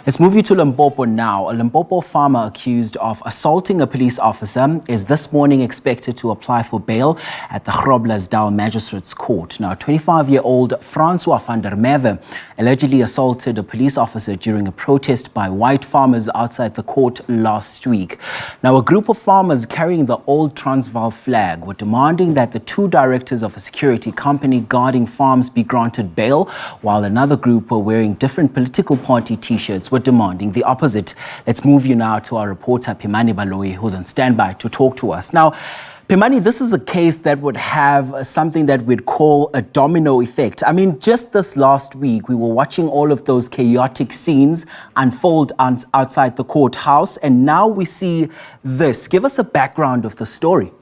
Let's move you to Limpopo now. A Limpopo farmer accused of assaulting a police officer is this morning expected to apply for bail at the Groblersdal Magistrate's Court. Now, 25-year-old Francois van der Merwe allegedly assaulted a police officer during a protest by white farmers outside the court last week. Now, a group of farmers carrying the old Transvaal flag were demanding that the two directors of a security company guarding farms be granted bail, while another group were wearing different political party t-shirts were demanding the opposite. Let's move you now to our reporter Pimani Baloyi, who's on standby to talk to us. Now, Pimani, this is a case that would have something that we'd call a domino effect. I mean, just this last week, we were watching all of those chaotic scenes unfold outside the courthouse, and now we see this. Give us a background of the story.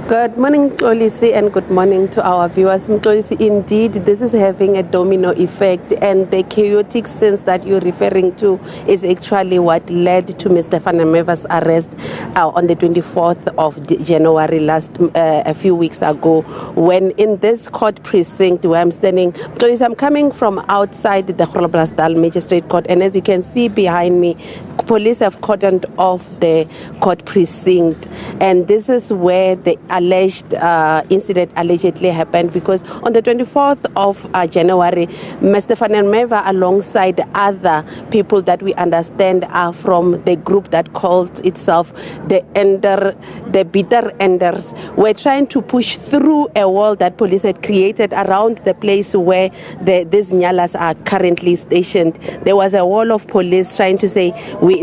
Good morning, Mxolisi, and good morning to our viewers. Mxolisi, indeed, this is having a domino effect, and the chaotic scenes that you're referring to is actually what led to Mr. van der Merwe's arrest on the 24th of January a few weeks ago, when in this court precinct where I'm standing, Mxolisi, I'm coming from outside the Groblersdal Magistrate Court, and as you can see behind me, police have cordoned off the court precinct, and this is where the alleged incident allegedly happened, because on the 24th of January, Mr. van der Merwe, alongside other people that we understand are from the group that calls itself the Bitter Enders, were trying to push through a wall that police had created around the place where these nyalas are currently stationed. There was a wall of police trying to say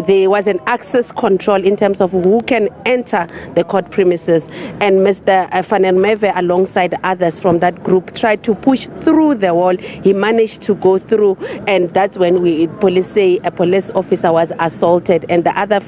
there was an access control in terms of who can enter the court premises, and Mr. van der Merwe, alongside others from that group, tried to push through the wall. He managed to go through, and that's when police say a police officer was assaulted, and the other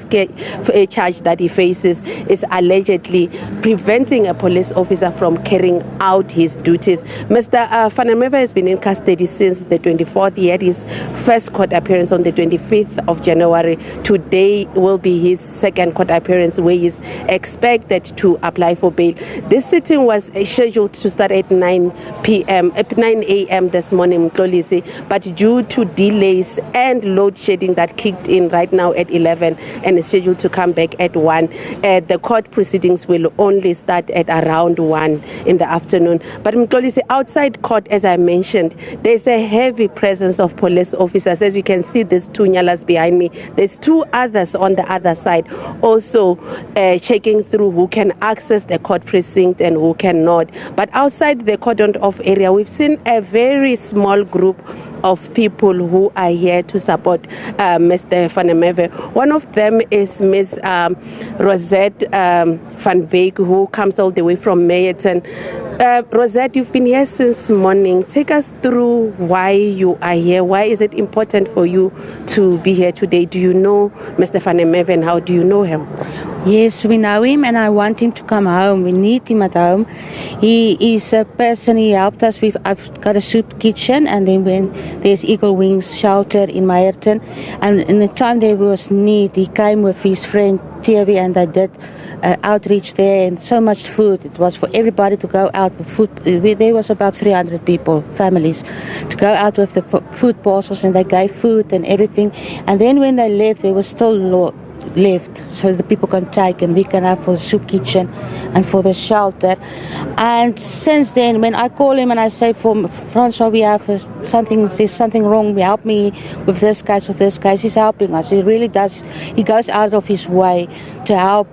charge that he faces is allegedly preventing a police officer from carrying out his duties. Mr. van der Merwe has been in custody since the 24th. He had his first court appearance on the 25th of January. Today will be his second court appearance, where he is expected to apply for bail. This sitting was scheduled to start at 9 a.m. this morning, Mxolisi, but due to delays and load shedding that kicked in right now at 11 and is scheduled to come back at 1, the court proceedings will only start at around 1 in the afternoon. But Mxolisi, outside court, as I mentioned, there's a heavy presence of police officers. As you can see, there's two nyalas behind me. There's two others on the other side also checking through who can access the court precinct and who cannot. But outside the cordoned off area, we've seen a very small group of people who are here to support Mr. van der Merwe. One of them is Ms. Rosette van Veek, who comes all the way from Meyerton. Rosette, you've been here since morning. Take us through why you are here. Why is it important for you to be here today? Do you know Mr. van der Merwe, and how do you know him? Yes, we know him, and I want him to come home. We need him at home. He is a person, he helped us. I've got a soup kitchen, and then when there's Eagle Wings shelter in Meyerton, and in the time there was need, he came with his friend Thierry, and they did outreach there, and so much food. It was for everybody to go out with food. There was about 300 people, families, to go out with the food parcels, and they gave food and everything. And then when they left, there was still left, so the people can take, and we can have for the soup kitchen and for the shelter. And since then, when I call him and I say, for Francois, we have there's something wrong, help me with this case, he's helping us. He really does. He goes out of his way to help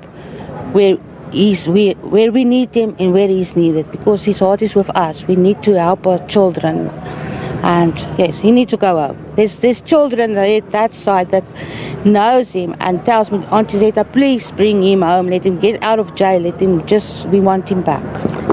where we need him and where he's needed, because his heart is with us. We need to help our children. And yes, he needs to go out. There's children that side that knows him and tells me, Auntie Zeta, please bring him home. Let him get out of jail. We want him back.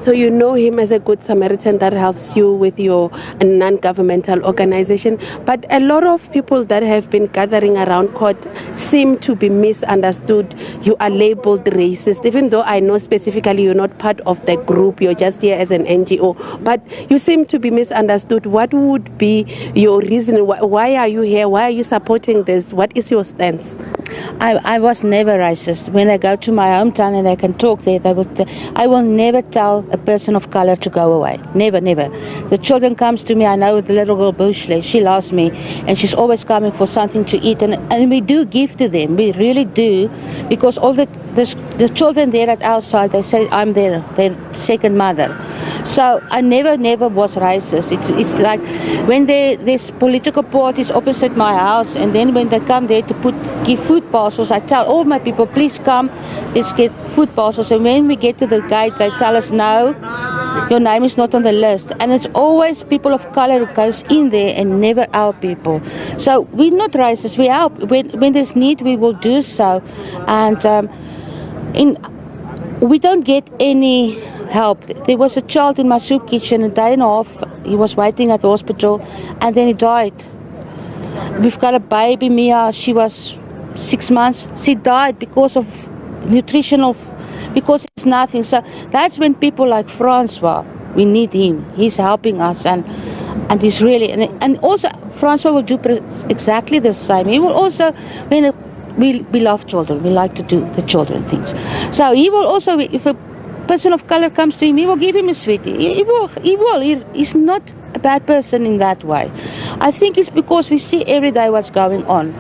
So you know him as a good Samaritan that helps you with your non-governmental organization. But a lot of people that have been gathering around court seem to be misunderstood. You are labeled racist, even though I know specifically you're not part of the group. You're just here as an NGO. But you seem to be misunderstood. What would be your reason? Why are you here? Why are you supporting this? What is your stance? I was never racist. When I go to my hometown and I can talk there, I will never tell a person of color to go away. Never, never. The children comes to me. I know the little girl Bushle, she loves me, and she's always coming for something to eat, and we do give to them. We really do, because all the children there at outside, they say I'm their second mother. So I never was racist. It's like when there's political parties opposite my house, and then when they come there to give food parcels, I tell all my people, please come, let's get food parcels. And when we get to the gate, they tell us, no, your name is not on the list. And it's always people of color who goes in there and never our people. So we're not racist. We help. When there's need, we will do so. And we don't get any help. There was a child in my soup kitchen, a day and a half. He was waiting at the hospital, and then he died. We've got a baby, Mia. She was 6 months. She died because of because it's nothing. So that's when people like Francois, we need him. He's helping us, and he's really, and also Francois will do exactly the same. He will also, when we love children, we like to do the children things. So he will also, if a person of color comes to him, he will give him a sweetie. He will. He's not a bad person in that way. I think it's because we see every day what's going on,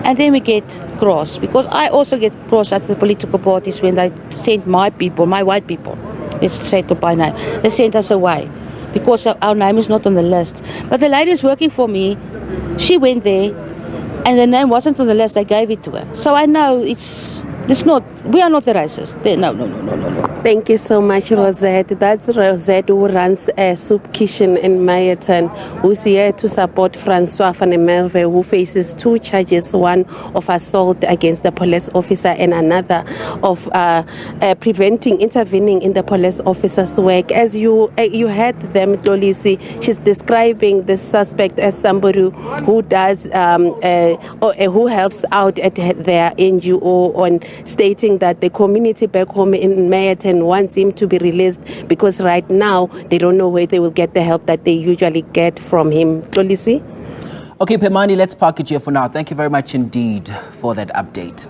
and then we get cross. Because I also get cross at the political parties when they send my people, my white people, let's say it by name, they send us away because our name is not on the list. But the lady is working for me. She went there, and the name wasn't on the list. I gave it to her. So I know it's not. We are not the racists. No. Thank you so much, Rosette. That's Rosette, who runs a soup kitchen in Meyerton, who's here to support Francois van Merwe, who faces 2 charges, one of assault against the police officer and another of intervening in the police officer's work. As you heard them, Dolisi, she's describing the suspect as somebody who does who helps out at their NGO, on stating that the community back home in Meyerton wants him to be released because right now they don't know where they will get the help that they usually get from him. Dolisi? Okay, Pimani, let's park it here for now. Thank you very much indeed for that update.